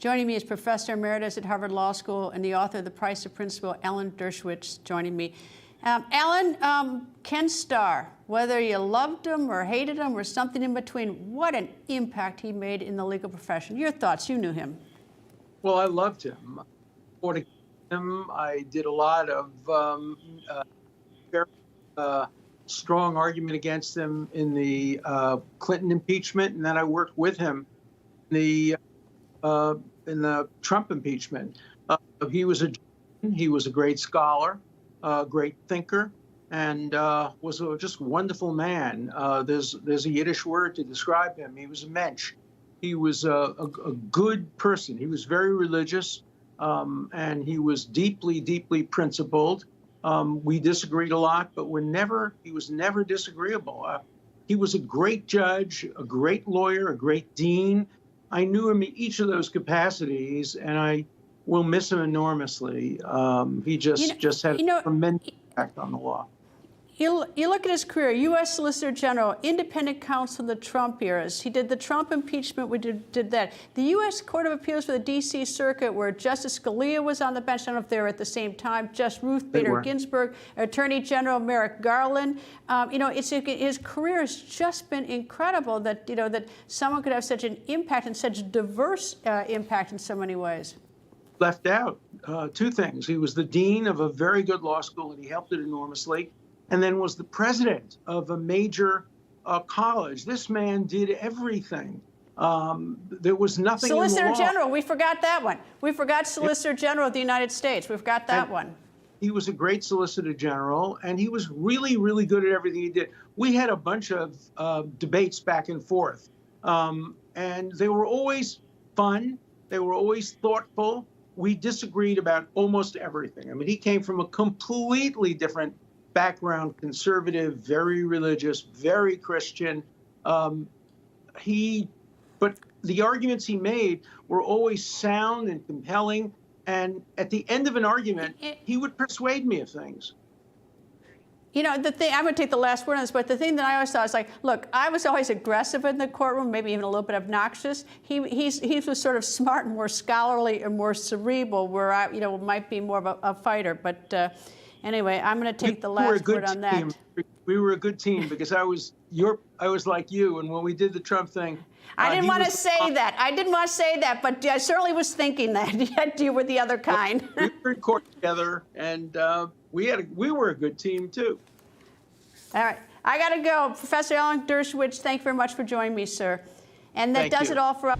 Joining me is Professor Emeritus at Harvard Law School and the author of The Price of Principle, Alan Dershowitz, joining me. Alan, Ken Starr, whether you loved him or hated him or something in between, what an impact he made in the legal profession. Your thoughts, you knew him. Well, I loved him. According to him, I did a lot of very strong argument against him in the Clinton impeachment, and then I worked with him in the Trump impeachment. He was a great scholar, great thinker, and was a just wonderful man. There's a Yiddish word to describe him. He was a mensch. He was a good person. He was very religious, and he was deeply, deeply principled. We disagreed a lot, but he was never disagreeable. He was a great judge, a great lawyer, a great dean. I knew him in each of those capacities, and I will miss him enormously. He just had a tremendous impact on the law. You look at his career, U.S. Solicitor General, independent counsel in the Trump eras. He did the Trump impeachment, we did that. The U.S. Court of Appeals for the D.C. Circuit, where Justice Scalia was on the bench, I don't know if they were at the same time, Justice Ruth Bader Ginsburg, Attorney General Merrick Garland. His career has just been incredible that someone could have such an impact and such diverse impact in so many ways. Left out two things. He was the dean of a very good law school, and he helped it enormously, and then was the president of a major college. This man did everything. There was nothing Solicitor in the law. General, we forgot that one. We forgot Solicitor General of the United States. We forgot that one. He was a great Solicitor General, and he was really, really good at everything he did. We had a bunch of debates back and forth, and they were always fun. They were always thoughtful. We disagreed about almost everything. I mean, he came from a completely different background, conservative, very religious, very Christian. But the arguments he made were always sound and compelling. And at the end of an argument, he would persuade me of things. You know, the thing, I'm going to take the last word on this, but the thing that I always thought is like, look, I was always aggressive in the courtroom, maybe even a little bit obnoxious. He was sort of smart and more scholarly and more cerebral, where I, might be more of a fighter. But anyway, I'm going to take the last word on that. We were a good team because I was like you, and when we did the Trump thing, I didn't want to say that. I didn't want to say that, but I certainly was thinking that. Yet you were the other kind. We were in court together, and we were a good team too. All right, I got to go. Professor Alan Dershowitz, thank you very much for joining me, sir. And that does it all for us.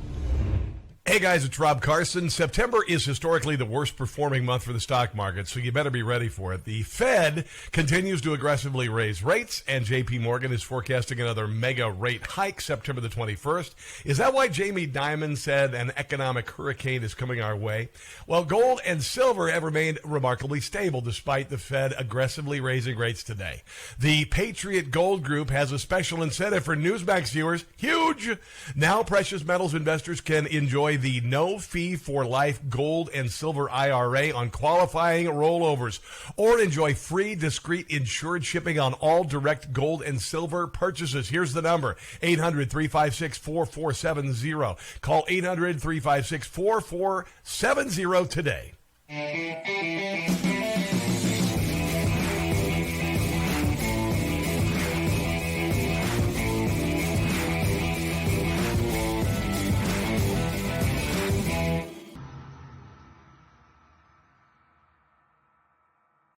Hey guys, it's Rob Carson. September is historically the worst performing month for the stock market, so you better be ready for it. The Fed continues to aggressively raise rates, and JP Morgan is forecasting another mega rate hike September the 21st. Is that why Jamie Dimon said an economic hurricane is coming our way? Well, gold and silver have remained remarkably stable despite the Fed aggressively raising rates today. The Patriot Gold Group has a special incentive for Newsmax viewers. Huge! Now precious metals investors can enjoy the no-fee-for-life gold and silver IRA on qualifying rollovers, or enjoy free, discreet, insured shipping on all direct gold and silver purchases. Here's the number, 800-356-4470. Call 800-356-4470 today.